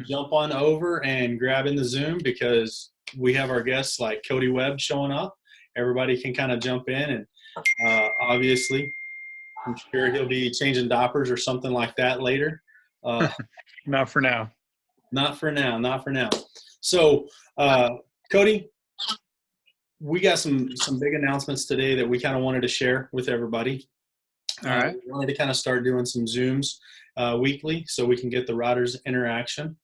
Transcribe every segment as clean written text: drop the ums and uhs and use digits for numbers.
jump on over and grab in the Zoom because we have our guests like Cody Webb showing up. Everybody can kind of jump in, and obviously, I'm sure he'll be changing diapers or something like that later. Not for now. Not for now. Not for now. So, Cody, we got some big announcements today that we kind of wanted to share with everybody. All right. We wanted to kind of start doing some Zooms weekly so we can get the riders interaction,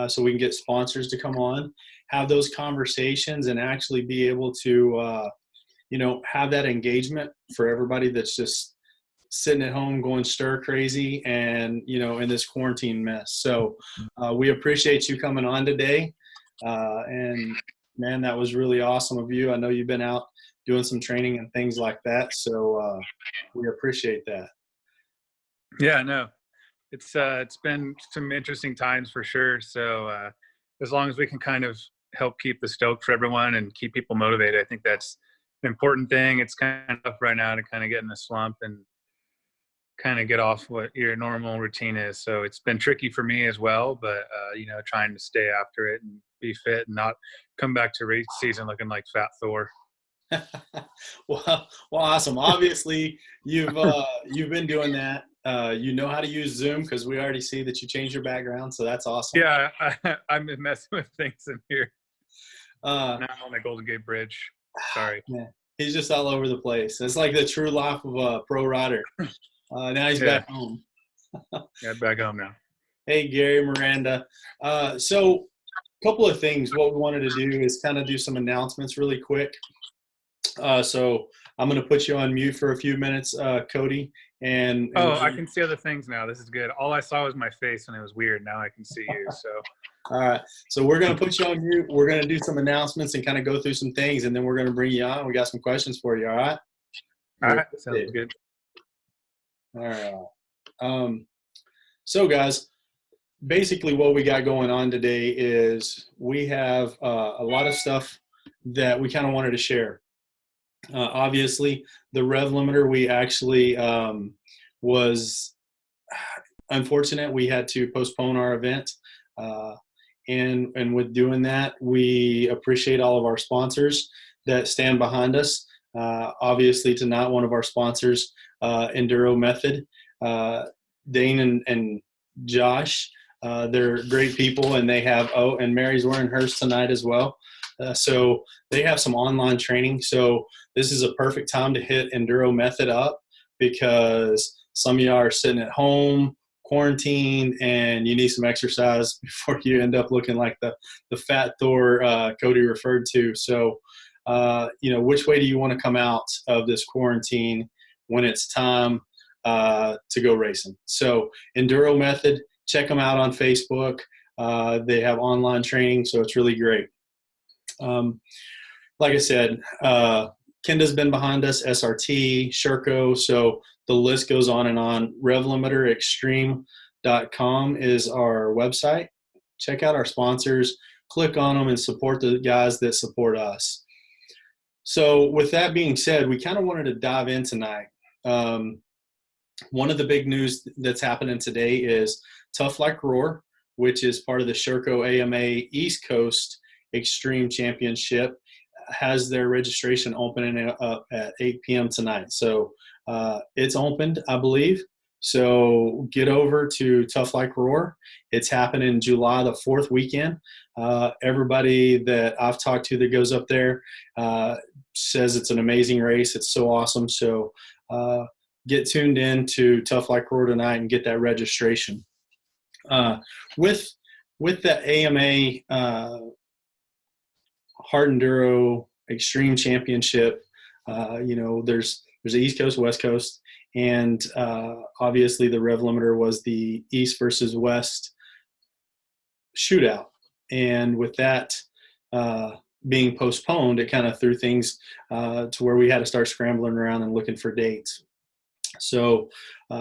so we can get sponsors to come on, have those conversations, and actually be able to, have that engagement for everybody that's just sitting at home going stir crazy and, in this quarantine mess. So we appreciate you coming on today. And man, that was really awesome of you. I know you've been out doing some training and things like that. So we appreciate that. Yeah, no, it's been some interesting times for sure. So as long as we can kind of help keep the stoke for everyone and keep people motivated, I think that's an important thing. It's kind of tough right now to kind of get in a slump and kind of get off what your normal routine is. So it's been tricky for me as well, but trying to stay after it and be fit and not come back to race season looking like Fat Thor. well, awesome. Obviously, you've been doing that. You know how to use Zoom because we already see that you changed your background, so that's awesome. Yeah, I've been messing with things in here. Now I'm on the Golden Gate Bridge. Sorry. Man, he's just all over the place. It's like the true life of a pro rider. Now he's back home. Yeah, back home now. Hey, Gary, Miranda. So a couple of things. What we wanted to do is kind of do some announcements really quick. So I'm going to put you on mute for a few minutes, Cody. And I can see other things now. This is good. All I saw was my face, and it was weird. Now I can see you. So. All right. So we're going to put you on mute. We're going to do some announcements and kind of go through some things, and then we're going to bring you on. We got some questions for you. All right. All right. Sounds good. All right. So guys, basically what we got going on today is we have a lot of stuff that we kind of wanted to share. Obviously, the rev limiter, we actually was unfortunate. We had to postpone our event. And with doing that, we appreciate all of our sponsors that stand behind us. Obviously, tonight, one of our sponsors, Enduro Method, Dane and Josh, they're great people, and they have, and Mary's wearing hers tonight as well. So they have some online training. So this is a perfect time to hit Enduro Method up because some of y'all are sitting at home, quarantined, and you need some exercise before you end up looking like the Fat Thor Cody referred to. So, which way do you want to come out of this quarantine when it's time to go racing? So Enduro Method, check them out on Facebook. They have online training, so it's really great. Like I said, Kenda's been behind us, SRT, Sherco, so the list goes on and on. RevLimiterExtreme.com is our website. Check out our sponsors, click on them, and support the guys that support us. So with that being said, we kind of wanted to dive in tonight. One of the big news that's happening today is Tough Like Roar, which is part of the Sherco AMA East Coast Extreme Championship, has their registration opening up at 8 p.m. tonight. So it's opened, I believe. So get over to Tough Like Roar. It's happening July the 4th weekend. Everybody that I've talked to that goes up there says it's an amazing race. It's so awesome. So get tuned in to Tough Like Roar tonight and get that registration. With the AMA Hard Enduro Extreme Championship, there's the East Coast, West Coast, and obviously the rev limiter was the East versus West shootout. And with that being postponed, it kind of threw things to where we had to start scrambling around and looking for dates. So we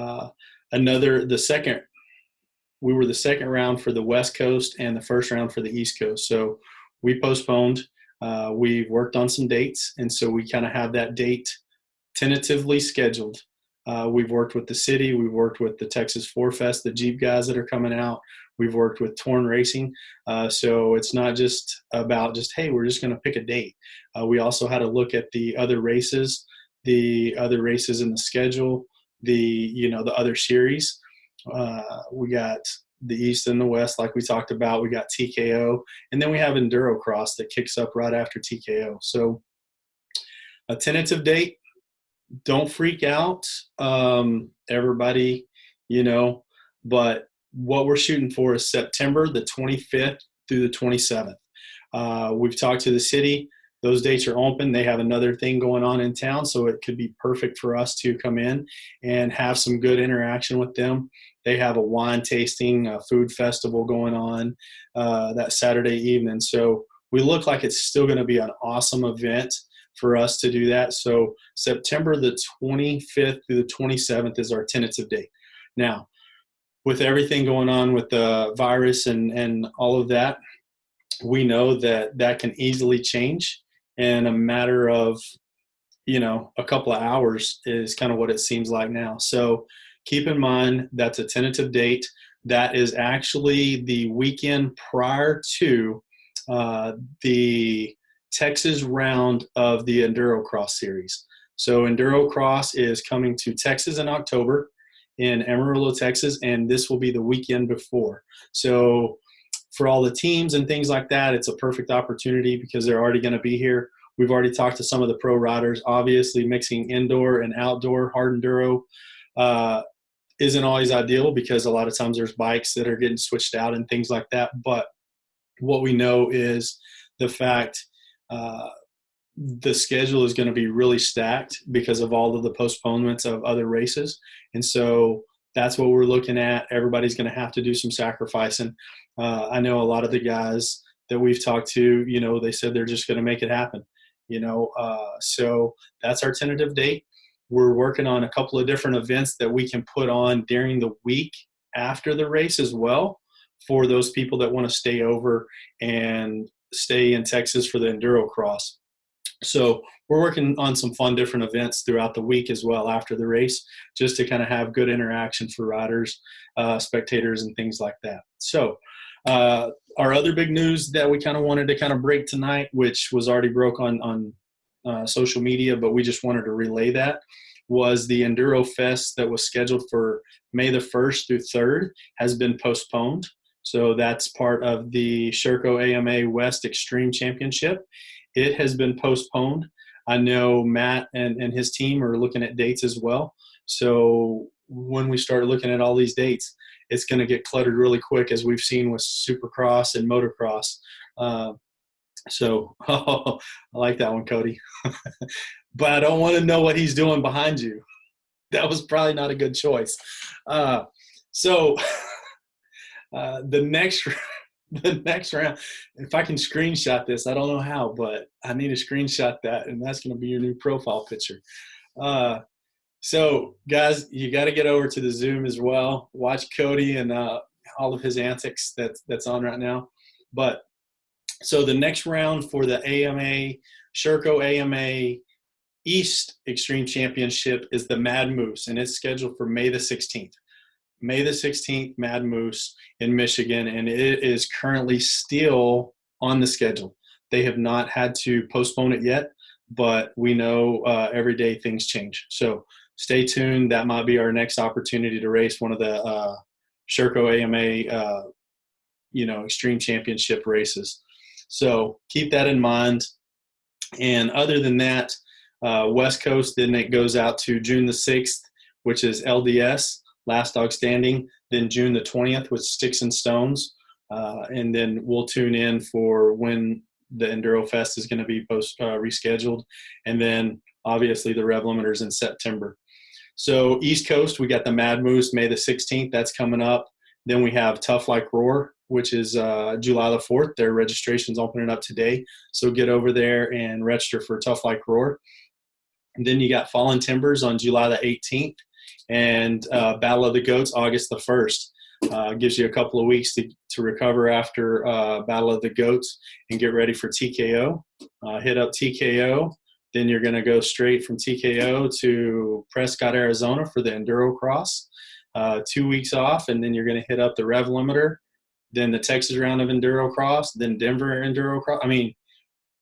were the second round for the West Coast and the first round for the East Coast. So we postponed. We've worked on some dates, and so we kind of have that date tentatively scheduled. We've worked with the city. We've worked with the Texas 4 Fest, the Jeep guys that are coming out. We've worked with Torn Racing. So it's not just about just, hey, we're just going to pick a date. We also had to look at the other races in the schedule, the other series. We got the East and the West, like we talked about. We got TKO, and then we have Enduro Cross that kicks up right after TKO. So a tentative date. Don't freak out, everybody, but what we're shooting for is September the 25th through the 27th. We've talked to the city. Those dates are open. They have another thing going on in town, so it could be perfect for us to come in and have some good interaction with them. They have a wine tasting, a food festival going on that Saturday evening. So we look like it's still going to be an awesome event for us to do that. So September the 25th through the 27th is our tentative date. Now, with everything going on with the virus and all of that, we know that can easily change in a matter of, a couple of hours is kind of what it seems like now. So keep in mind that's a tentative date. That is actually the weekend prior to the Texas round of the Enduro Cross series. So Enduro Cross is coming to Texas in October in Amarillo, Texas, and this will be the weekend before. So for all the teams and things like that, it's a perfect opportunity because they're already going to be here. We've already talked to some of the pro riders. Obviously, mixing indoor and outdoor hard enduro isn't always ideal because a lot of times there's bikes that are getting switched out and things like that. But what we know is the fact the schedule is going to be really stacked because of all of the postponements of other races. And so that's what we're looking at. Everybody's going to have to do some sacrificing. I know a lot of the guys that we've talked to, they said they're just going to make it happen, so that's our tentative date. We're working on a couple of different events that we can put on during the week after the race as well for those people that want to stay over and stay in Texas for the Enduro Cross. So we're working on some fun different events throughout the week as well after the race, just to kind of have good interaction for riders, spectators, and things like that. So our other big news that we kind of wanted to kind of break tonight, which was already broke on social media, but we just wanted to relay that, was the Enduro Fest that was scheduled for May the 1st through 3rd has been postponed. So that's part of the Sherco AMA West Extreme Championship. It has been postponed. I know Matt and his team are looking at dates as well. So when we start looking at all these dates, it's going to get cluttered really quick, as we've seen with Supercross and Motocross. I like that one, Cody. But I don't want to know what he's doing behind you. That was probably not a good choice. The next round, if I can screenshot this, I don't know how, but I need to screenshot that, and that's going to be your new profile picture. So, guys, you got to get over to the Zoom as well. Watch Cody and all of his antics that's on right now. But so the next round for the AMA, Sherco AMA East Extreme Championship is the Mad Moose, and it's scheduled for May the 16th. May the 16th, Mad Moose in Michigan, and it is currently still on the schedule. They have not had to postpone it yet, but we know every day things change. So stay tuned. That might be our next opportunity to race one of the Sherco AMA, Extreme Championship races. So keep that in mind. And other than that, West Coast, then it goes out to June the 6th, which is LDS. Last Dog Standing, then June the 20th with Sticks and Stones, and then we'll tune in for when the Enduro Fest is going to be rescheduled, and then obviously the Rev Limiters in September. So East Coast, we got the Mad Moose May the 16th, that's coming up. Then we have Tough Like Roar, which is July the 4th. Their registration's opening up today, so get over there and register for Tough Like Roar. And then you got Fallen Timbers on July the 18th. And Battle of the Goats, August the 1st. Gives you a couple of weeks to recover after Battle of the Goats and get ready for TKO. Hit up TKO. Then you're going to go straight from TKO to Prescott, Arizona for the Enduro Cross. 2 weeks off, and then you're going to hit up the Rev Limiter then the Texas round of Enduro Cross, then Denver Enduro Cross. I mean,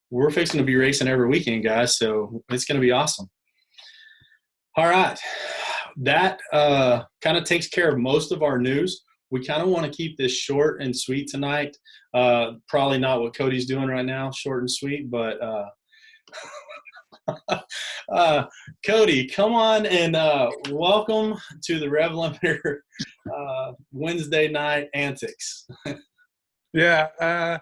we're fixing to be racing every weekend, guys, so it's going to be awesome. All right. That kind of takes care of most of our news. We kind of want to keep this short and sweet tonight. Probably not what Cody's doing right now, short and sweet, but Cody, come on and welcome to the Rev Limiter Wednesday night antics. Yeah.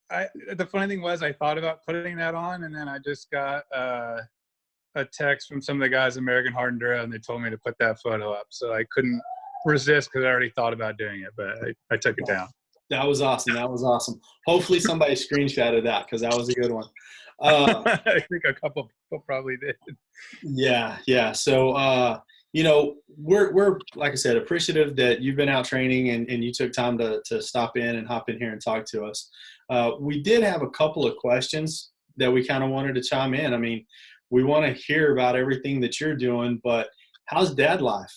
The funny thing was I thought about putting that on, and then I just got a text from some of the guys at American Hard Enduro, and they told me to put that photo up. So I couldn't resist because I already thought about doing it, but I took it down. That was awesome. That was awesome. Hopefully somebody screenshotted that because that was a good one. I think a couple people probably did. Yeah. So, we're like I said, appreciative that you've been out training and you took time to stop in and hop in here and talk to us. We did have a couple of questions that we kind of wanted to chime in. I mean, we want to hear about everything that you're doing, but how's dad life?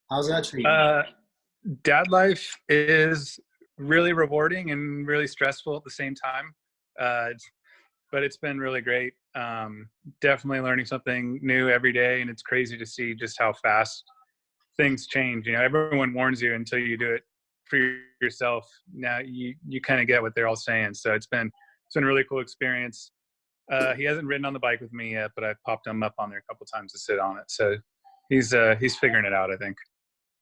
How's that treating you? Dad life is really rewarding and really stressful at the same time. But it's been really great. Definitely learning something new every day. And it's crazy to see just how fast things change. Everyone warns you until you do it for yourself. Now you kind of get what they're all saying. So it's been a really cool experience. He hasn't ridden on the bike with me yet, but I've popped him up on there a couple times to sit on it. So he's figuring it out, I think.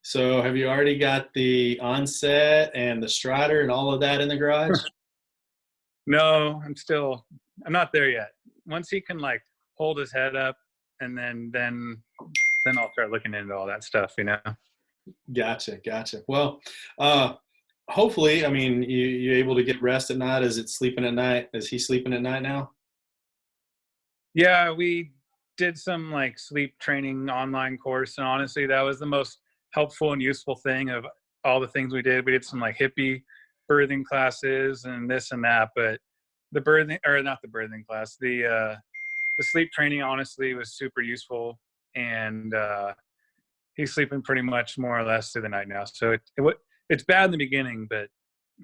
So have you already got the onset and the strider and all of that in the garage? No, I'm not there yet. Once he can hold his head up, and then I'll start looking into all that stuff, Gotcha. Well, hopefully, I mean, you able to get rest at night? Is it sleeping at night? Is he sleeping at night now? Yeah, we did some sleep training online course, and honestly, that was the most helpful and useful thing of all the things we did. We did some hippie birthing classes and this and that, but the sleep training honestly was super useful, and he's sleeping pretty much more or less through the night now. So it's bad in the beginning, but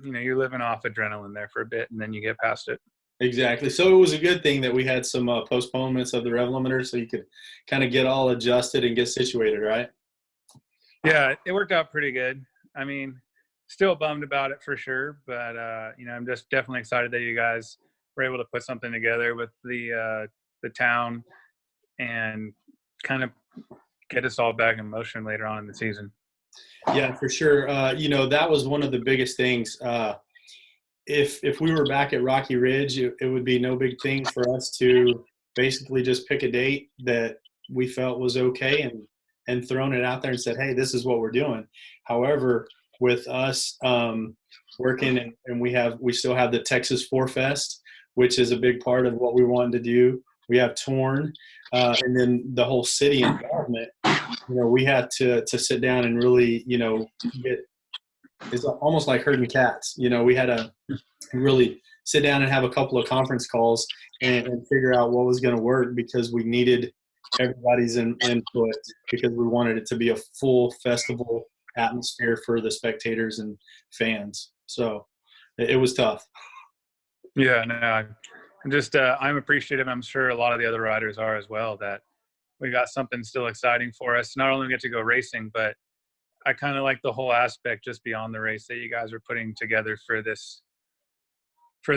you're living off adrenaline there for a bit, and then you get past it. Exactly. So it was a good thing that we had some postponements of the rev limiter, so you could kind of get all adjusted and get situated, right? Yeah, it worked out pretty good. I mean, still bummed about it for sure, but I'm just definitely excited that you guys were able to put something together with the town and kind of get us all back in motion later on in the season. Yeah, for sure. That was one of the biggest things. If we were back at Rocky Ridge, it would be no big thing for us to basically just pick a date that we felt was okay and thrown it out there and said, hey, this is what we're doing. However, with us working and we still have the Texas 4 Fest, which is a big part of what we wanted to do. We have Torn, and then the whole city involvement. We had to sit down and really, get. It's almost like herding cats. We had to really sit down and have a couple of conference calls and figure out what was going to work because we needed everybody's input because we wanted it to be a full festival atmosphere for the spectators and fans. So it was tough. Yeah, no, I'm appreciative. I'm sure a lot of the other riders are as well, that we got something still exciting for us. Not only we get to go racing, but I kind of like the whole aspect just beyond the race that you guys are putting together for the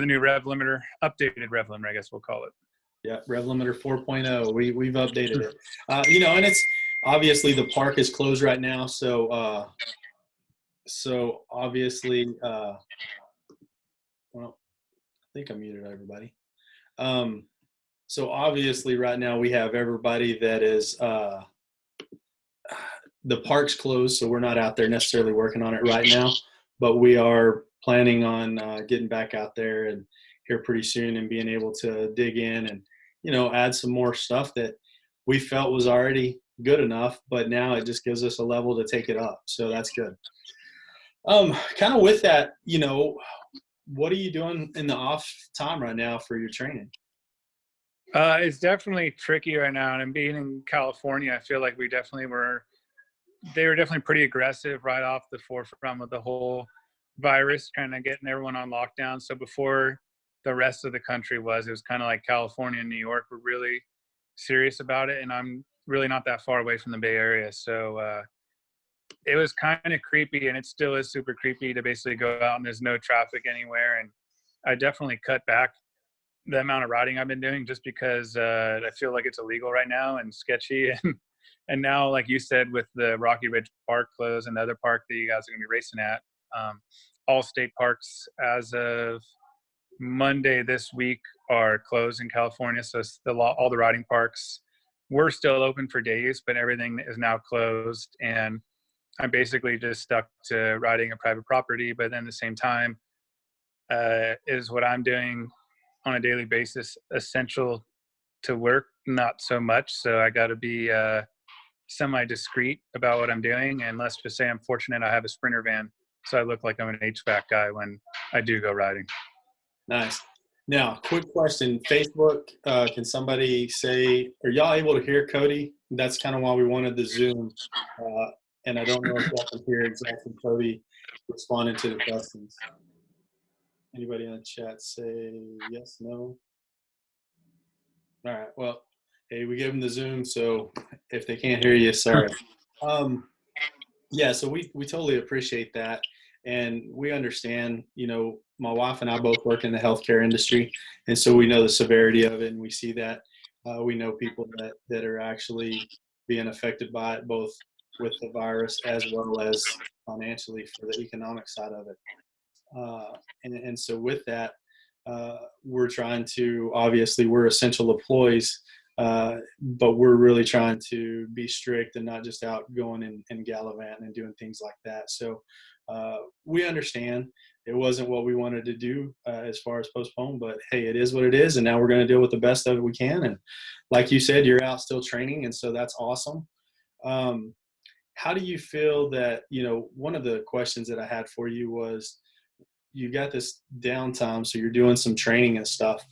new rev limiter, updated rev limiter, I guess we'll call it. Yeah, rev limiter 4.0. We've updated it. And it's obviously the park is closed right now, so obviously, well, I think I muted everybody. So obviously right now we have everybody that is the park's closed, so we're not out there necessarily working on it right now, but we are planning on getting back out there and here pretty soon and being able to dig in and, add some more stuff that we felt was already good enough, but now it just gives us a level to take it up. So that's good. Kind of with that, what are you doing in the off time right now for your training? It's definitely tricky right now. And being in California, I feel like they were definitely pretty aggressive right off the forefront with the whole virus, kind of getting everyone on lockdown. So before the rest of the country was, it was kind of like California and New York were really serious about it. And I'm really not that far away from the Bay Area. So it was kind of creepy, and it still is super creepy to basically go out and there's no traffic anywhere. And I definitely cut back the amount of riding I've been doing just because I feel like it's illegal right now and sketchy. And now, like you said, with the Rocky Ridge Park closed and the other park that you guys are going to be racing at, all state parks as of Monday this week are closed in California. So all the riding parks were still open for days, but everything is now closed. And I'm basically just stuck to riding a private property. But then at the same time, is what I'm doing on a daily basis essential to work? Not so much. So I got to be semi-discreet about what I'm doing. And let's just say I'm fortunate I have a Sprinter van, so I look like I'm an HVAC guy when I do go riding. Nice. Now, quick question. Facebook, can somebody say, are y'all able to hear Cody? That's kind of why we wanted the Zoom. And I don't know if y'all can hear exactly Cody responding to the questions. Anybody in the chat say yes, no? All right. Well, hey, we gave them the Zoom, so if they can't hear you, sorry. Yeah, so we totally appreciate that. And we understand, you know, my wife and I both work in the healthcare industry, and so we know the severity of it, and we see that. We know people that are actually being affected by it, both with the virus as well as financially for the economic side of it. And so with that, we're trying to, obviously we're essential employees, but we're really trying to be strict and not just out going and gallivanting and doing things like that. So we understand it wasn't what we wanted to do as far as postpone, but hey, it is what it is. And now we're going to deal with the best of it we can. And like you said, you're out still training. And so that's awesome. How do you feel that, you know, one of the questions that I had for you was, you got this downtime, so you're doing some training and stuff.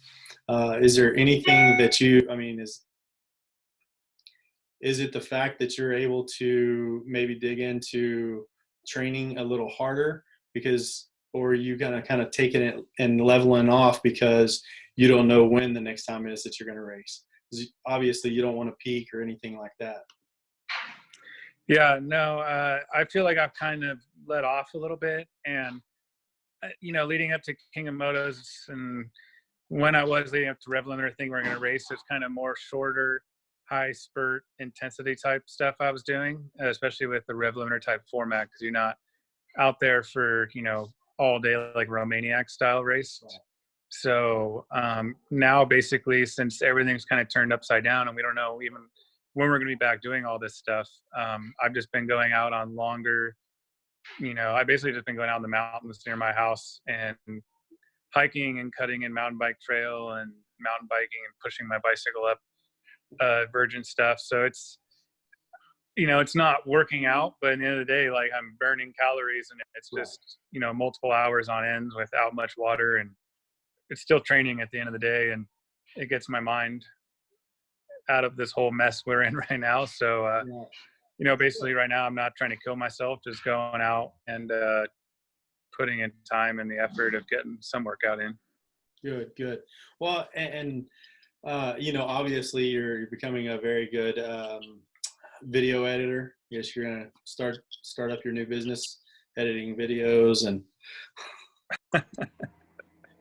Is there anything that is it the fact that you're able to maybe dig into training a little harder or are you gonna kind of taking it and leveling off because you don't know when the next time is that you're going to race? Obviously you don't want to peak or anything like that. Yeah, no, I feel like I've kind of let off a little bit. And you know, leading up to King of Motos and when I was leading up to Rev Limiter, I think we're going to race, it's kind of more shorter, high spurt intensity type stuff I was doing, especially with the Rev Limiter type format, because you're not out there for, you know, all day like Romaniac style race. Right. So now basically, since everything's kind of turned upside down and we don't know even when we're going to be back doing all this stuff, I've just been going out on longer, you know, I basically just been going out in the mountains near my house and hiking and cutting in mountain bike trail and mountain biking and pushing my bicycle up virgin stuff. So it's, you know, it's not working out, but at the end of the day, like I'm burning calories and it's just, you know, multiple hours on end without much water, and it's still training at the end of the day, and it gets my mind out of this whole mess we're in right now. So, you know, basically right now I'm not trying to kill myself, just going out and putting in time and the effort of getting some workout in. Good. Well, and you know, obviously you're becoming a very good video editor. Yes, you're gonna start up your new business, editing videos and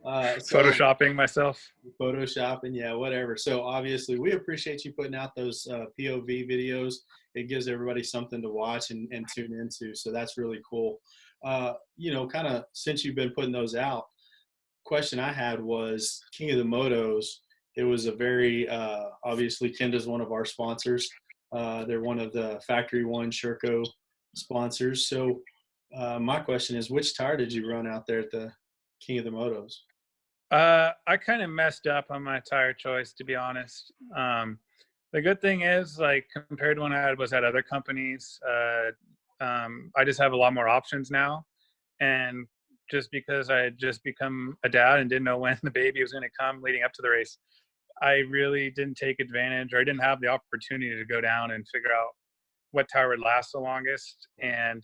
photoshopping myself. Photoshopping, yeah, whatever. So obviously we appreciate you putting out those POV videos. It gives everybody something to watch and tune into. So that's really cool. You know, kind of since you've been putting those out, question I had was King of the Motos. It was a very, obviously Kenda's one of our sponsors. They're one of the Factory One Sherco sponsors. So my question is, which tire did you run out there at the King of the Motos? I kind of messed up on my tire choice, to be honest. The good thing is, like, compared to when I was at other companies, I just have a lot more options now. And just because I had just become a dad and didn't know when the baby was going to come leading up to the race, I really didn't take advantage, or I didn't have the opportunity to go down and figure out what tire would last the longest. And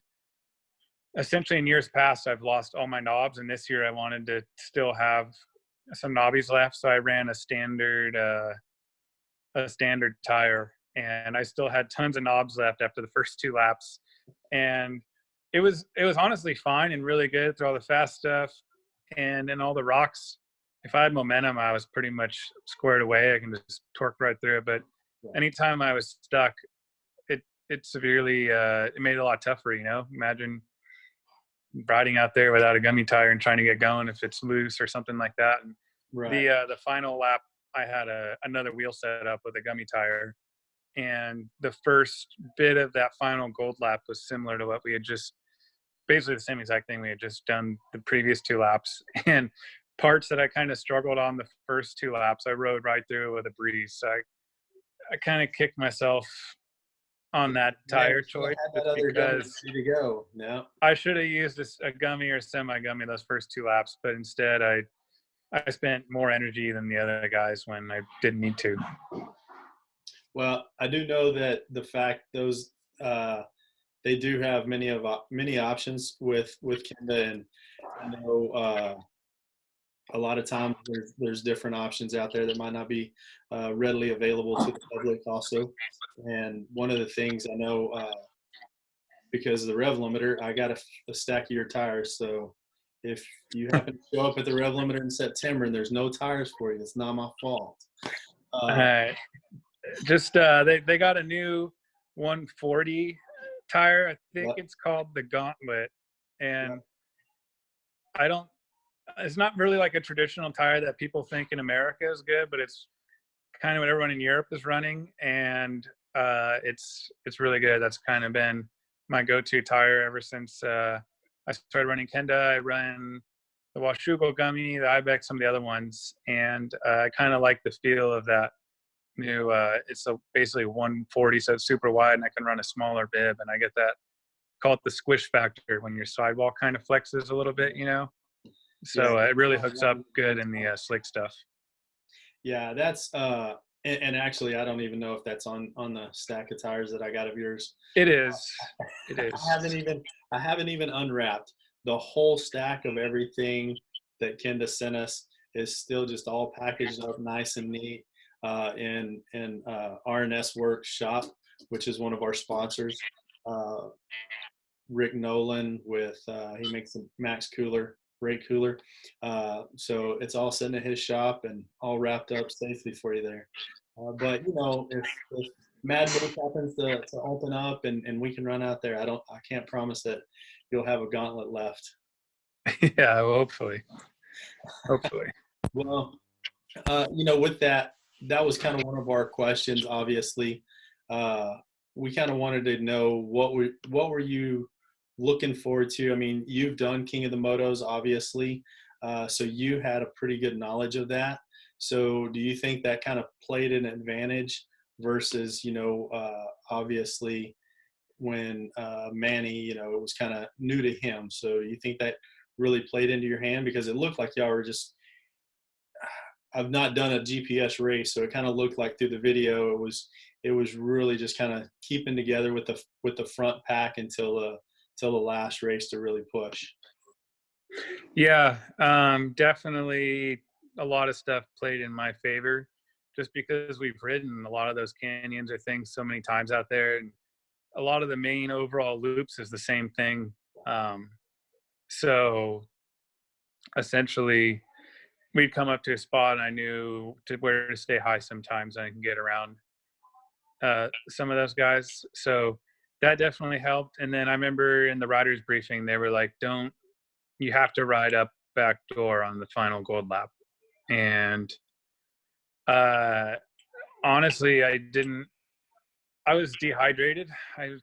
essentially in years past, I've lost all my knobs, and this year I wanted to still have some knobbies left. So I ran a standard tire, and I still had tons of knobs left after the first 2 laps. And it was honestly fine and really good through all the fast stuff and in all the rocks. If I had momentum, I was pretty much squared away. I can just torque right through it. But anytime I was stuck, it severely it made it a lot tougher. Imagine riding out there without a gummy tire and trying to get going if it's loose or something like that. And the final lap, I had another wheel set up with a gummy tire, and the first bit of that final gold lap was similar to what we had just basically the same exact thing we had just done the previous 2 laps. And parts that I kind of struggled on the first 2 laps, I rode right through with a breeze. So I kind of kicked myself on that tire choice because to go. No, I should have used a gummy or semi-gummy those first 2 laps, but instead I spent more energy than the other guys when I didn't need to. Well, I do know that the fact those they do have many options with Kenda, and I know a lot of times there's different options out there that might not be readily available to the public also. And one of the things I know, because of the rev limiter, I got a stack of your tires. So if you happen to show up at the rev limiter in September and there's no tires for you, it's not my fault. Just they got a new 140 tire. I think it's called the Gauntlet, and it's not really like a traditional tire that people think in America is good, but it's kind of what everyone in Europe is running, and it's really good. That's kind of been my go-to tire ever since I started running Kenda. I run the Washougal gummy, the Ibex, some of the other ones, and I kind of like the feel of that new. It's basically 140, so it's super wide, and I can run a smaller bib, and I get that, call it the squish factor, when your sidewall kind of flexes a little bit, So it really hooks up good in the slick stuff. Yeah, that's and actually, I don't even know if that's on the stack of tires that I got of yours. It is. It is. I haven't even unwrapped the whole stack of everything that Kenda sent us. Is still just all packaged up nice and neat in RNS Works shop, which is one of our sponsors. Rick Nolan he makes a Max cooler, brake cooler. So it's all sitting at his shop and all wrapped up safely for you there. But if Mad Month happens to open up and we can run out there, I can't promise that you'll have a gauntlet left. Yeah, well, hopefully. Well, with that was kind of one of our questions. Obviously, we kind of wanted to know what were you looking forward to. I mean, you've done King of the Motos, obviously, so you had a pretty good knowledge of that. So do you think that kind of played an advantage versus, obviously when Manny, it was kind of new to him. So you think that really played into your hand? Because it looked like y'all were just – I've not done a GPS race, so it kind of looked like through the video it was really just kind of keeping together with the front pack until the last race to really push. Yeah, definitely a lot of stuff played in my favor, just because we've ridden a lot of those canyons or things so many times out there, and a lot of the main overall loops is the same thing. So essentially we'd come up to a spot and I knew where to stay high sometimes, and I can get around some of those guys. So that definitely helped. And then I remember in the riders briefing, they were like, you have to ride up back door on the final gold lap. And honestly, I was dehydrated. I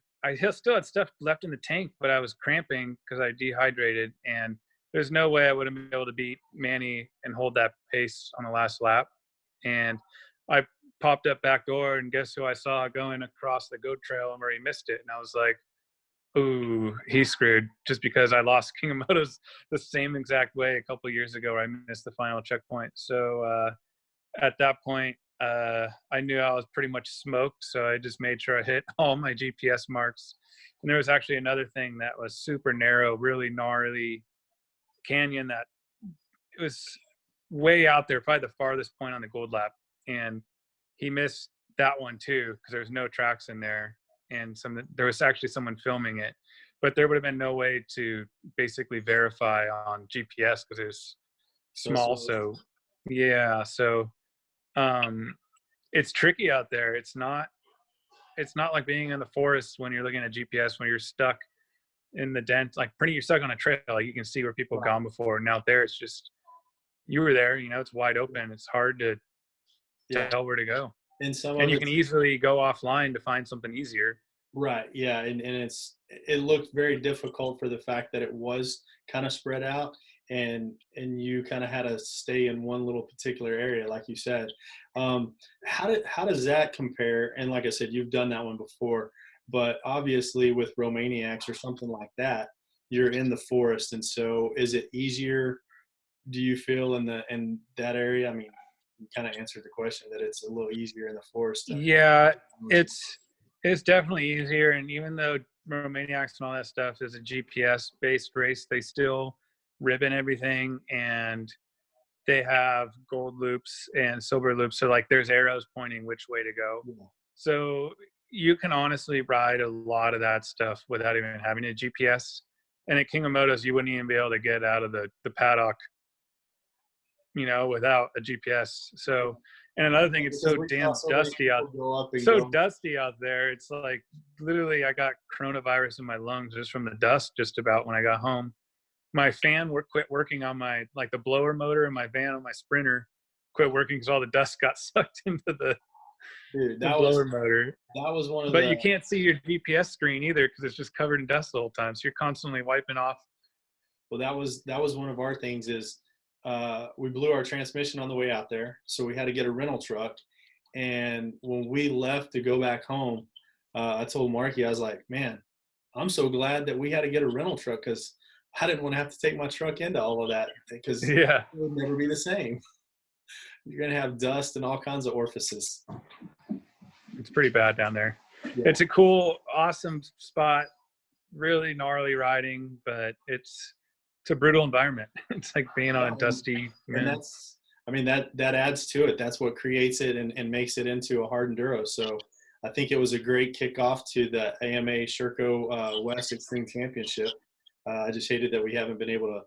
still had stuff left in the tank, but I was cramping because I dehydrated, and there's no way I would have been able to beat Manny and hold that pace on the last lap. And I popped up back door, and guess who I saw going across the goat trail and where he missed it. And I was like, ooh, he's screwed, just because I lost King of Motos the same exact way a couple of years ago where I missed the final checkpoint. So at that point, I knew I was pretty much smoked, so I just made sure I hit all my GPS marks. And there was actually another thing that was super narrow, really gnarly canyon that it was way out there, probably the farthest point on the Gold Lap. And he missed that one too because there was no tracks in there, and there was actually someone filming it, but there would have been no way to basically verify on GPS because it was small. So yeah, so it's tricky out there. It's not like being in the forest when you're looking at GPS when you're stuck in the dent, like you're stuck on a trail, like you can see where people have gone before. And out there it's just, you were there, it's wide open. It's hard to tell where to go. And you can easily go offline to find something easier. Right. Yeah. And it looked very difficult for the fact that it was kind of spread out, and you kind of had to stay in one little particular area, like you said. How does that compare? And like I said, you've done that one before, but obviously with Romaniacs or something like that, you're in the forest. And so is it easier, do you feel, in that area? I mean, you kind of answered the question that it's a little easier in the forest. Yeah, it's definitely easier. And even though Romaniacs and all that stuff is a GPS based race, they still ribbon everything, and they have gold loops and silver loops. So like there's arrows pointing which way to go. Yeah. So you can honestly ride a lot of that stuff without even having a GPS. And at King of Motos, you wouldn't even be able to get out of the paddock, without a GPS. So, and another thing, it's so damn dusty dusty out there. It's like literally I got coronavirus in my lungs just from the dust just about when I got home. My fan quit working on the blower motor in my van on my Sprinter quit working because all the dust got sucked into the blower motor. That was one of But you can't see your GPS screen either because it's just covered in dust the whole time. So you're constantly wiping off. Well, that was one of our things is we blew our transmission on the way out there, so we had to get a rental truck. And when we left to go back home, I told Marky, I was like, man, I'm so glad that we had to get a rental truck because I didn't want to have to take my truck into all of that because it would never be the same. You're going to have dust and all kinds of orifices. It's pretty bad down there. Yeah. It's a cool, awesome spot, really gnarly riding, but it's a brutal environment. It's like being on a dusty. And that adds to it. That's what creates it and makes it into a hard enduro. So I think it was a great kickoff to the AMA Sherco West Extreme Championship. I just hated that we haven't been able to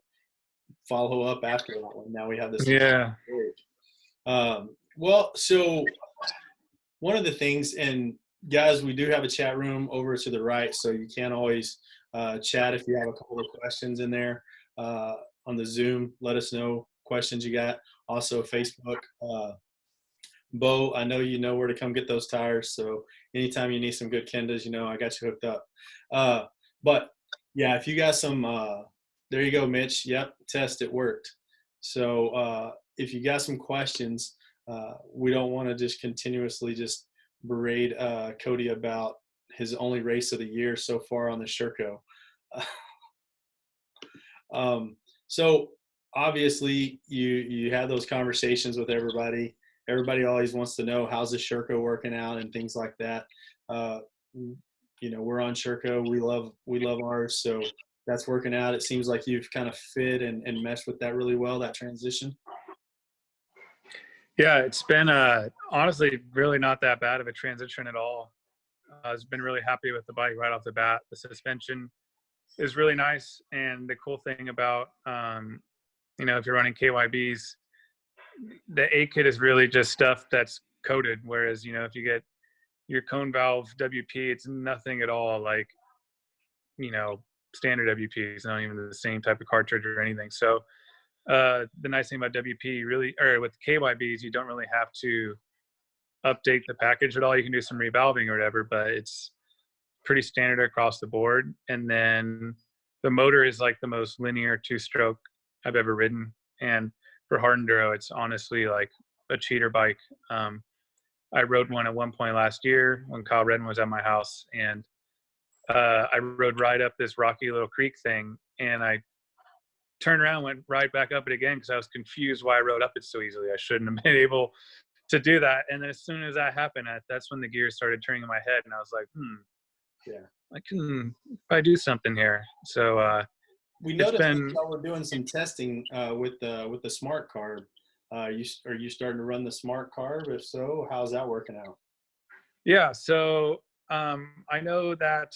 follow up after that one. Now we have this. Yeah. Well, so one of the things, and guys, we do have a chat room over to the right, so you can always chat if you have a couple of questions in there on the Zoom. Let us know questions you got. Also, Facebook. Bo, I know you know where to come get those tires, so anytime you need some good Kendas, I got you hooked up. But yeah, if you got some, there you go, Mitch. Yep, test, it worked. So if you got some questions, we don't want to just continuously just berate Cody about his only race of the year so far on the Sherco. So obviously you had those conversations with everybody. Everybody always wants to know how's the Sherco working out and things like that. We're on Sherco. We love ours. So that's working out. It seems like you've kind of fit and meshed with that really well, that transition. Yeah, it's been honestly really not that bad of a transition at all. I've been really happy with the bike right off the bat. The suspension is really nice. And the cool thing about, if you're running KYBs, the A kit is really just stuff that's coated. Whereas, if you get your cone valve WP, it's nothing at all like, standard WP. It's not even the same type of cartridge or anything. So the nice thing about WP with KYBs, you don't really have to update the package at all. You can do some revalving or whatever, but it's pretty standard across the board. And then the motor is like the most linear two-stroke I've ever ridden. And for hard enduro, it's honestly like a cheater bike. I rode one at one point last year when Kyle Redden was at my house, and I rode right up this rocky little creek thing, and I turned around and went right back up it again because I was confused why I rode up it so easily. I shouldn't have been able to do that. And then as soon as that happened, that's when the gears started turning in my head, and I was like, Yeah. I can, if I do something here. So We it's noticed that been, y'all were doing some testing with the smart carb. Are you starting to run the smart carb? If so, how's that working out? yeah. So I know that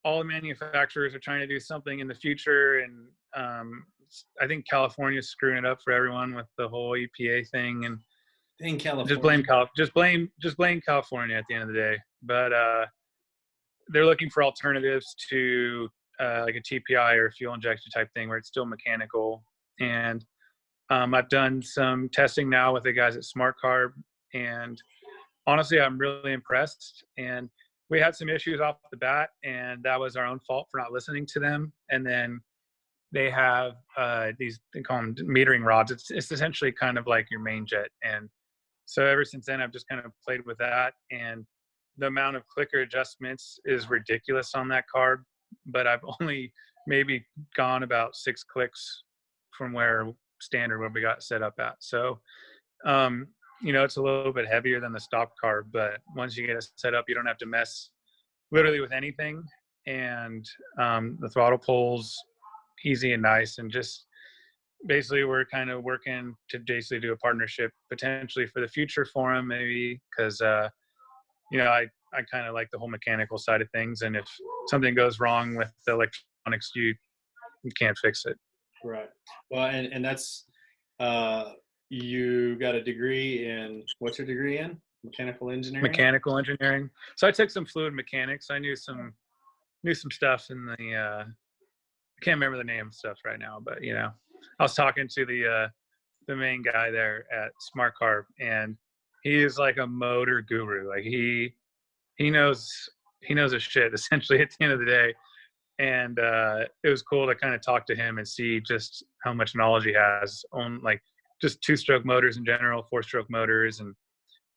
all the manufacturers are trying to do something in the future, and I think California's screwing it up for everyone with the whole EPA thing, and In just California. blame California at the end of the day. But they're looking for alternatives to like a TPI or a fuel injection type thing where it's still mechanical. And I've done some testing now with the guys at Smart Carb, and honestly, I'm really impressed. And we had some issues off the bat, and that was our own fault for not listening to them. And then they have these, they call them metering rods. It's essentially kind of like your main jet. And so ever since then, I've just kind of played with that. And the amount of clicker adjustments is ridiculous on that carb, but I've only maybe gone about 6 clicks from where standard where we got set up at. So it's a little bit heavier than the stock carb, but once you get it set up, you don't have to mess literally with anything. And the throttle pulls easy and nice. And just basically, we're kind of working to basically do a partnership potentially for the future for them, maybe, because, I kind of like the whole mechanical side of things. And if something goes wrong with the electronics, you can't fix it. Right. Well, and that's you got a degree in, what's your degree in? Mechanical engineering? Mechanical engineering. So I took some fluid mechanics. I knew some stuff in the I can't remember the name of stuff right now, but I was talking to the main guy there at Smart Carb, and he is like a motor guru. Like he knows his shit essentially at the end of the day. And it was cool to kind of talk to him and see just how much knowledge he has on like just 2-stroke motors in general, 4-stroke motors, and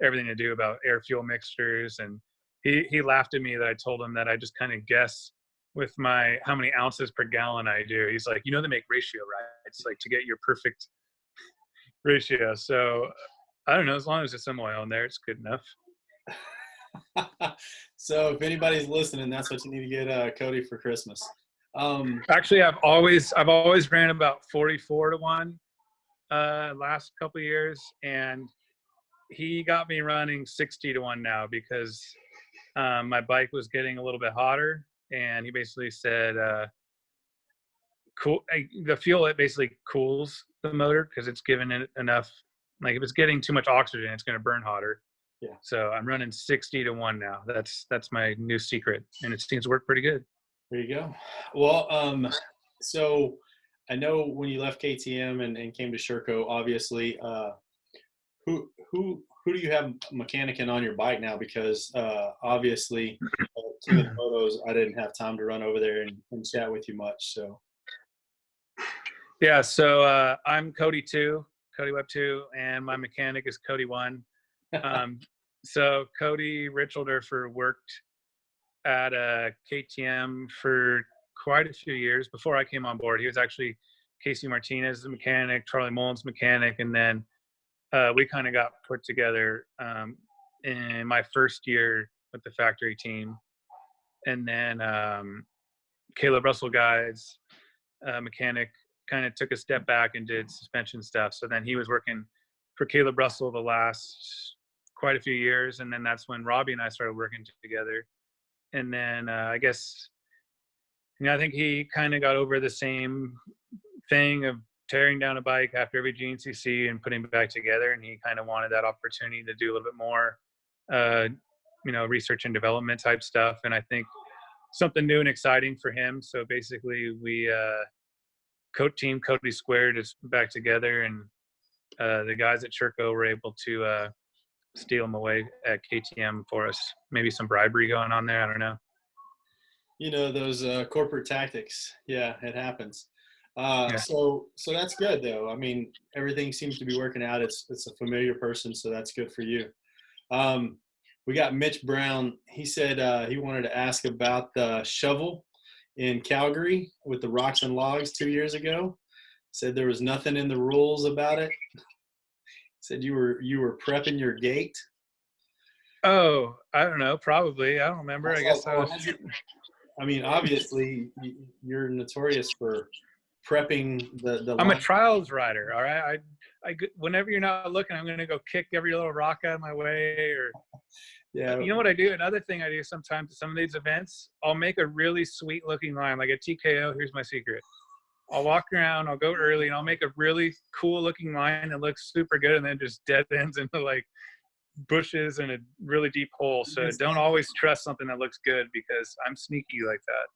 everything to do about air fuel mixtures. And he laughed at me that I told him that I just kind of guess with my how many ounces per gallon I do. He's like, they make ratio, right? It's like to get your perfect ratio. So I don't know, as long as there's some oil in there, it's good enough. So if anybody's listening, that's what you need to get Cody for Christmas. Actually, I've always ran about 44-1 last couple of years, and he got me running 60-1 now because my bike was getting a little bit hotter, and he basically said the fuel, it basically cools the motor because it's giving it enough, like if it's getting too much oxygen, it's going to burn hotter. Yeah. So I'm running 60-1 now. That's my new secret, and it seems to work pretty good. There you go. Well, so I know when you left KTM and came to Sherco, obviously, who do you have mechanicing on your bike now? Because obviously, King of the Motos, I didn't have time to run over there and chat with you much. So yeah, so I'm Cody Webb 2, and my mechanic is Cody 1. So Cody Richelder worked at KTM for quite a few years before I came on board. He was actually Casey Martinez's mechanic, Charlie Mullen's mechanic, and then we kind of got put together in my first year with the factory team. And then Caleb Russell guys, mechanic, kind of took a step back and did suspension stuff. So then he was working for Caleb Russell the last quite a few years. And then that's when Robbie and I started working together. And then I guess, I think he kind of got over the same thing of tearing down a bike after every GNCC and putting it back together. And he kind of wanted that opportunity to do a little bit more, research and development type stuff. And I think something new and exciting for him. So basically we, team Cody Squared is back together, and the guys at Sherco were able to steal him away at KTM for us. Maybe some bribery going on there. I don't know. Those corporate tactics. Yeah, it happens. Yeah. So that's good though. I mean, everything seems to be working out. It's a familiar person, so that's good for you. We got Mitch Brown. He said he wanted to ask about the shovel in Calgary with the rocks and logs 2 years ago. Said there was nothing in the rules about it. Said you were prepping your gate. Oh, I don't know. Probably. I don't remember. I guess I was. I mean, obviously, you're notorious for prepping the I'm a line. trials rider. All right. Whenever you're not looking, I'm gonna go kick every little rock out of my way. Or Yeah, you know what I do? Another thing I do sometimes at some of these events, I'll make a really sweet looking line, like a TKO. Here's my secret. I'll walk around. I'll go early, and I'll make a really cool looking line that looks super good, and then just dead ends into like bushes and a really deep hole. So don't always trust something that looks good, because I'm sneaky like that.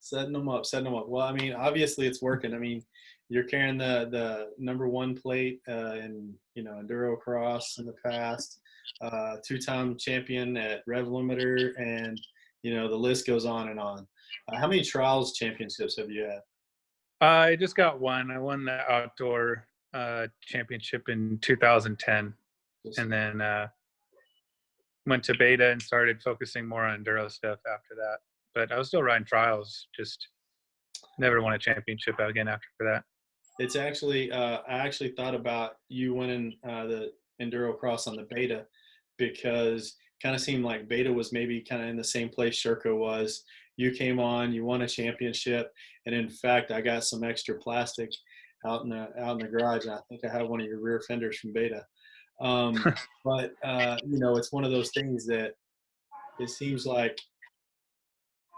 setting them up. Well, I mean, obviously it's working. I mean, you're carrying the number one plate in enduro cross in the past, two-time champion at Rev Limiter, and the list goes on and on. How many trials championships have you had? I just got one. I won the outdoor championship in 2010, Just and then went to beta and started focusing more on enduro stuff after that. But I was still riding trials, just never won a championship again after that. It's actually I actually thought about you winning the enduro cross on the beta, because kind of seemed like beta was maybe kind of in the same place Sherco was. You came on, you won a championship, and in fact, I got some extra plastic out in the garage, and I think I have one of your rear fenders from beta. But it's one of those things that it seems like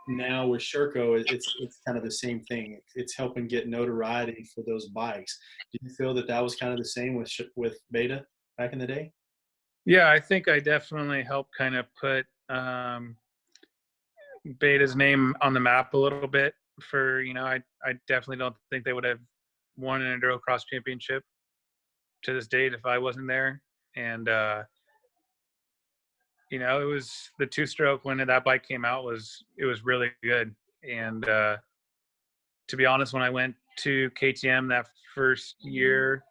now with Sherco, it's kind of the same thing. It's helping get notoriety for those bikes. Do you feel that was kind of the same with Beta back in the day? Yeah, I think I definitely helped kind of put Beta's name on the map a little bit. I definitely don't think they would have won an enduro cross championship to this date if I wasn't there. And it was the two-stroke when that bike came out, it was really good. And to be honest, when I went to KTM that first year,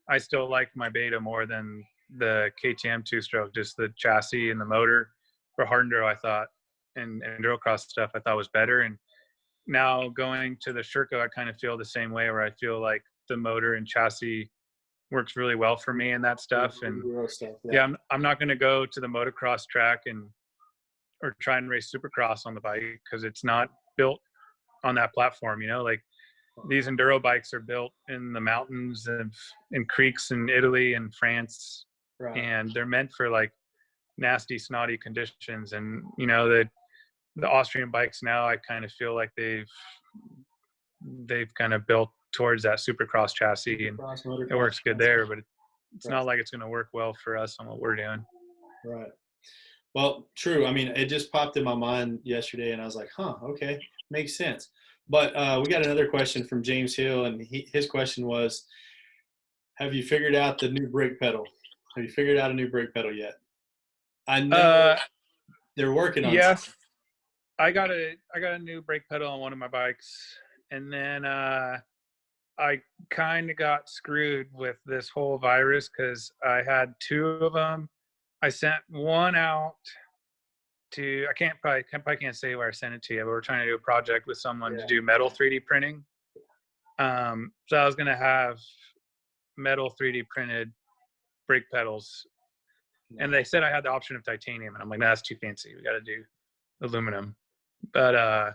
I still liked my Beta more than the KTM two-stroke. Just the chassis and the motor for hard enduro, I thought, and enduro cross stuff, I thought was better. And now going to the Sherco, I kind of feel the same way, where I feel like the motor and chassis works really well for me and that stuff. And yeah, I'm not going to go to the motocross track or try and race supercross on the bike, because it's not built on that platform. Like these enduro bikes are built in the mountains in creeks in Italy and France, Right. and they're meant for like nasty, snotty conditions. And the Austrian bikes now, I kind of feel like they've kind of built towards that supercross chassis, and it works good there, but it's not like it's going to work well for us on what we're doing. Right. Well, true. I mean, it just popped in my mind yesterday, and I was like, huh, okay, makes sense. But we got another question from James Hill, and his question was, have you figured out the new brake pedal? Have you figured out a new brake pedal yet? I know they're working on yes. I got a new brake pedal on one of my bikes, and then I kind of got screwed with this whole virus, because I had two of them. I sent one out to, I probably can't say where I sent it to you, but we're trying to do a project with someone to do metal 3D printing. So I was going to have metal 3D printed brake pedals, and they said I had the option of titanium, and I'm like, nah, that's too fancy. We got to do aluminum. But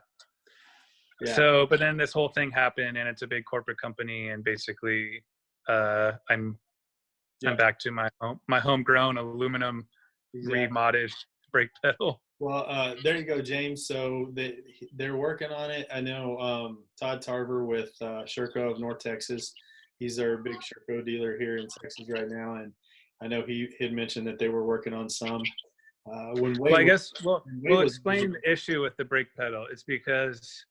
but then this whole thing happened, and it's a big corporate company, and basically I'm back to my homegrown aluminum remodded brake pedal. Well, there you go, James. So they're working on it. I know Todd Tarver with Sherco of North Texas. He's our big Sherco dealer here in Texas right now, and I know he had mentioned that they were working on some. I guess we'll explain the issue with the brake pedal. It's because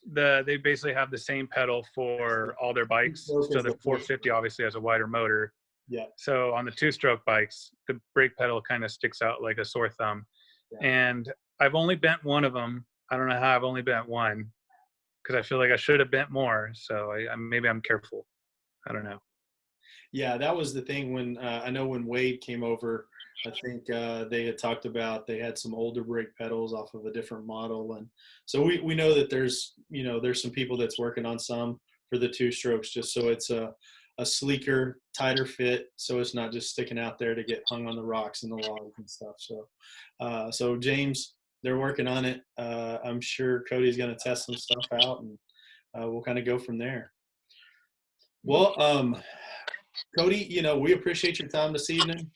they basically have the same pedal for all their bikes. So the 450 obviously has a wider motor. Yeah. So on the two-stroke bikes, the brake pedal kind of sticks out like a sore thumb. Yeah. And I've only bent one of them. I don't know how I've only bent one, because I feel like I should have bent more. So maybe I'm careful. I don't know. Yeah, that was the thing when I know when Wade came over, I think they had talked about they had some older brake pedals off of a different model. And so we know that there's some people that's working on some for the two strokes, just so it's a a sleeker, tighter fit, so it's not just sticking out there to get hung on the rocks and the logs and stuff. So James, they're working on it. I'm sure Cody's going to test some stuff out, and we'll kind of go from there. Well, Cody, we appreciate your time this evening.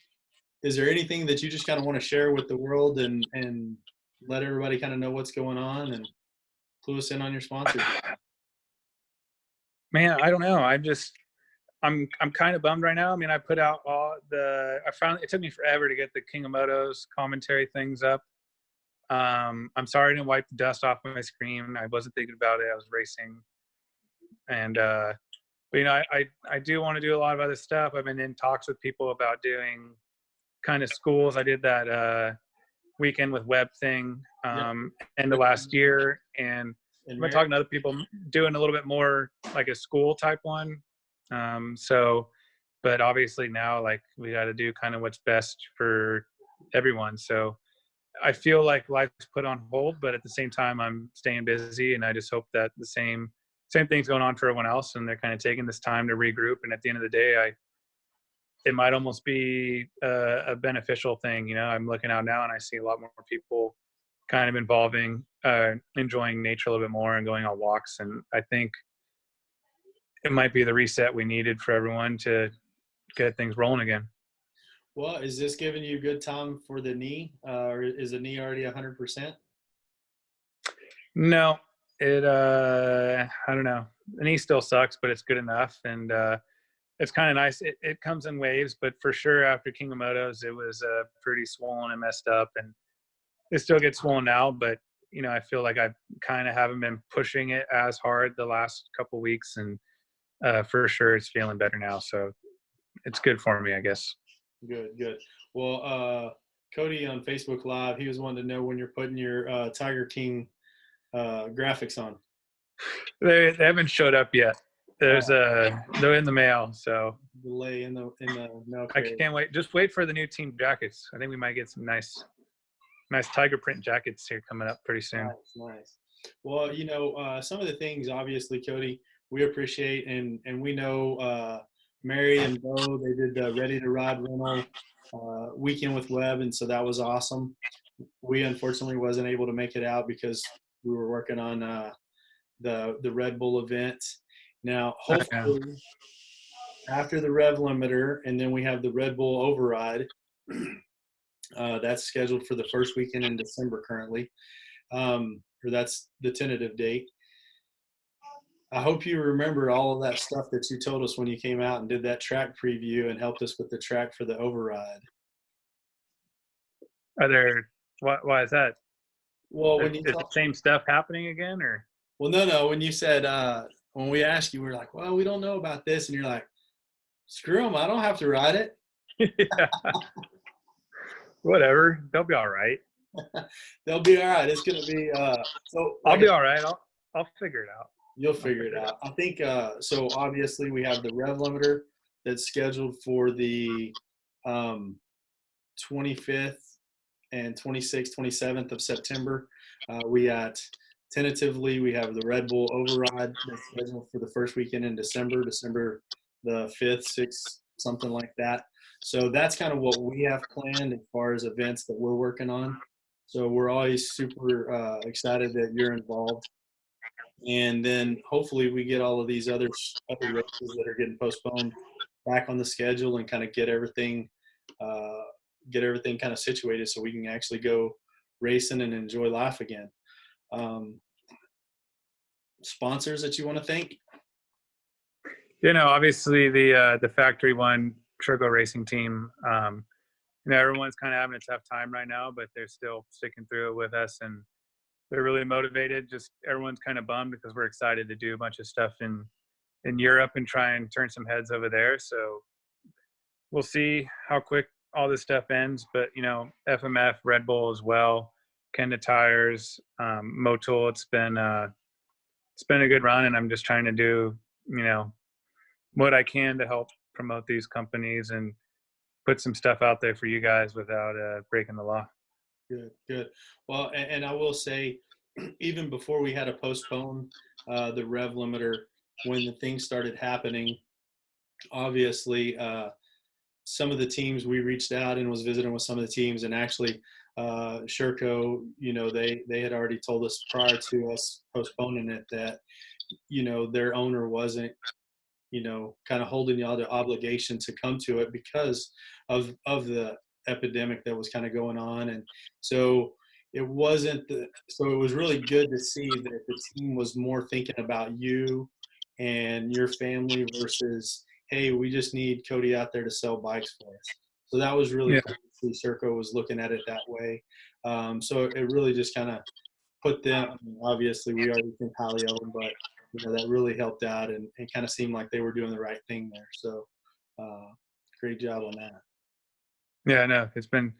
Is there anything that you just kind of want to share with the world and let everybody kind of know what's going on and clue us in on your sponsor? Man, I don't know. I'm kind of bummed right now. I mean, I put out it took me forever to get the King of Motos commentary things up. I'm sorry I didn't wipe the dust off my screen. I wasn't thinking about it. I was racing. And, but, I do want to do a lot of other stuff. I've been in talks with people about doing kind of schools. I did that weekend with Webb thing end of last year. And I've been talking to other people doing a little bit more like a school type one. But obviously now, like, we got to do kind of what's best for everyone. So I feel like life's put on hold, but at the same time, I'm staying busy, and I just hope that the same thing's going on for everyone else, and they're kind of taking this time to regroup. And at the end of the day, it might almost be a beneficial thing. I'm looking out now and I see a lot more people kind of enjoying nature a little bit more and going on walks. And I think it might be the reset we needed for everyone to get things rolling again. Well, is this giving you good time for the knee, or is the knee already 100%? No, I don't know. The knee still sucks, but it's good enough. And it's kind of nice. It comes in waves, but for sure after King of Motos, it was pretty swollen and messed up, and it still gets swollen now. But I feel like I kind of haven't been pushing it as hard the last couple weeks, and for sure it's feeling better now. So it's good for me, I guess. Good. Well, Cody on Facebook Live, he was wanting to know when you're putting your Tiger King graphics on. They haven't showed up yet. They're in the mail, so delay in the mail. I can't wait. Just wait for the new team jackets. I think we might get some nice tiger print jackets here coming up pretty soon. Nice. Well, some of the things, obviously, Cody, we appreciate, and we know Mary and Bo, they did the Ready to Ride rental weekend with Webb, and so that was awesome. We unfortunately wasn't able to make it out because we were working on the Red Bull event. Now, hopefully, after the Rev Limiter, and then we have the Red Bull Override. That's scheduled for the first weekend in December currently, or that's the tentative date. I hope you remember all of that stuff that you told us when you came out and did that track preview and helped us with the track for the Override. Why is that? Well, is the same stuff happening again, or? Well, no. When you said, when we asked you, we were like, well, we don't know about this. And you're like, screw them, I don't have to ride it. Yeah. Whatever. They'll be all right. They'll be all right. It's going to be I'll be all right. I'll figure it out. You'll figure it out. I think so obviously we have the Rev Limiter that's scheduled for the 25th and 26th, 27th of September. Tentatively, we have the Red Bull Override that's scheduled for the first weekend in December the 5th, 6th, something like that. So that's kind of what we have planned as far as events that we're working on. So we're always super excited that you're involved. And then hopefully we get all of these other races that are getting postponed back on the schedule and kind of get everything kind of situated so we can actually go racing and enjoy life again. Sponsors that you want to thank? Obviously the Factory One Turbo Racing team. Everyone's kind of having a tough time right now, but they're still sticking through it with us, and they're really motivated. Just everyone's kind of bummed because we're excited to do a bunch of stuff in Europe and try and turn some heads over there. So we'll see how quick all this stuff ends. But FMF, Red Bull as well, Kenda Tires, Motul. It's been a good run, and I'm just trying to do what I can to help promote these companies and put some stuff out there for you guys without breaking the law. Good. Well, and I will say, even before we had to postpone the Rev Limiter, when the things started happening, obviously, some of the teams we reached out and was visiting with some of the teams, and actually, Sherco, they had already told us prior to us postponing it that, their owner wasn't, kind of holding y'all to obligation to come to it because of the epidemic that was kind of going on. And so so it was really good to see that the team was more thinking about you and your family versus, hey, we just need Cody out there to sell bikes for us. So that was really Yeah. cool to see Serco was looking at it that way. So it really just kind of put them, obviously we already think highly of them, but that really helped out and kind of seemed like they were doing the right thing there. So great job on that. Yeah, no, it's been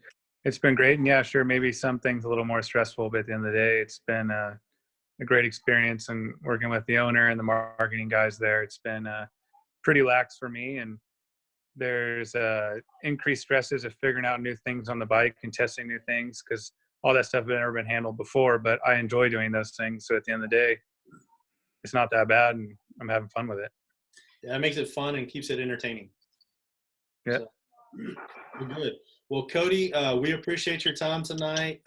great. And yeah, sure, maybe some things a little more stressful, but at the end of the day, it's been a great experience. And working with the owner and the marketing guys there, it's been pretty lax for me. And there's increased stresses of figuring out new things on the bike and testing new things, because all that stuff had never been handled before. But I enjoy doing those things. So at the end of the day, it's not that bad, and I'm having fun with it. Yeah, it makes it fun and keeps it entertaining. Yeah. So, well, good. Well, Cody, we appreciate your time tonight.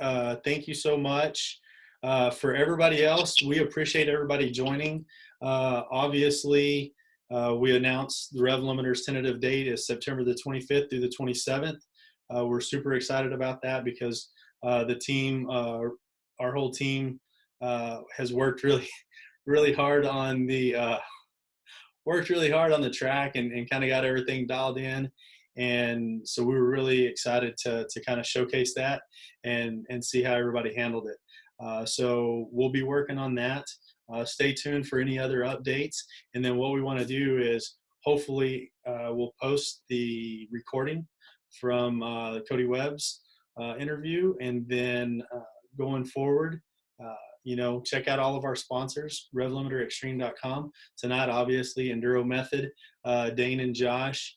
Thank you so much. For everybody else, we appreciate everybody joining. Obviously, we announced the Rev Limiter's tentative date is September the 25th through the 27th. We're super excited about that because the team, our whole team, has worked really, really hard on the track and kind of got everything dialed in. And so we were really excited to kind of showcase that and see how everybody handled it. So we'll be working on that. Stay tuned for any other updates. And then what we want to do is hopefully we'll post the recording from Cody Webb's interview. And then going forward, check out all of our sponsors, revlimiterextreme.com. Tonight, obviously, Enduro Method, Dane and Josh.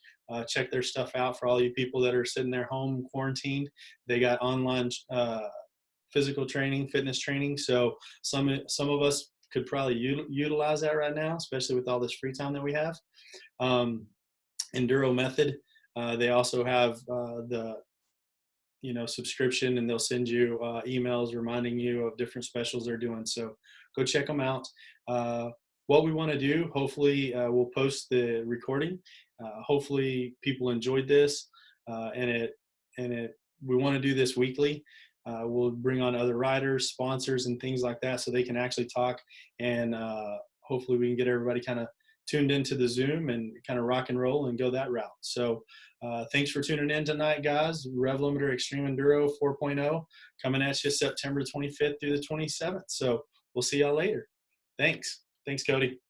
Check their stuff out for all you people that are sitting there home quarantined. They got online physical training, fitness training. So some of us could probably utilize that right now, especially with all this free time that we have. Enduro Method. They also have the subscription, and they'll send you emails reminding you of different specials they're doing. So go check them out. What we want to do, hopefully we'll post the recording. Hopefully people enjoyed this, and we want to do this weekly. We'll bring on other riders, sponsors, and things like that so they can actually talk, and hopefully we can get everybody kind of tuned into the Zoom and kind of rock and roll and go that route. So thanks for tuning in tonight, guys. Rev Limiter Extreme Enduro 4.0 coming at you September 25th through the 27th. So we'll see y'all later. Thanks, Cody.